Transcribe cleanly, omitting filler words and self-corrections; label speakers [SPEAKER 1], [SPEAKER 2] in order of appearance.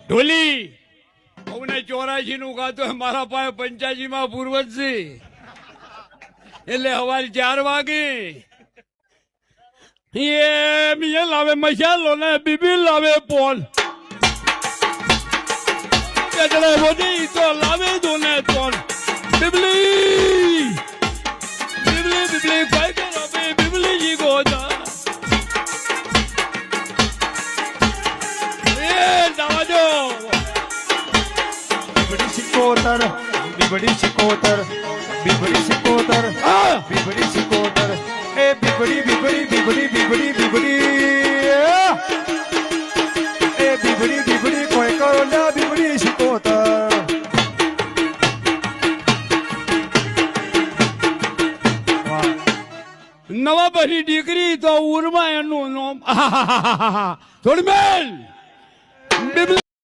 [SPEAKER 1] ઢોલી 84 નું ગાતો મારા પાસે 85 માં પૂર્વજ છે એટલે સવારે 4 વાગે એ મિયા લાવે મસાલો ને બીબી લાવે પોલ એટલે મોદી તો લાવે દોને પોલ બીબલી બીબલી બીબલી કોઈ કરો બે બીબલી જી ગોતા એ દાવાજો
[SPEAKER 2] બીબડી સિકોતર બીબડી સિકોતર બીબડી સિકોતર બીબડી સિકોતર એ બીબડી બીબડી બીબડી બીબડી બીબડી એ બીબડી બીબડી કોઈ કરો ના બીબડી સિકોતર
[SPEAKER 1] નવા બની દીકરી તો ઉર્મા એનું નામ થોડી મેલ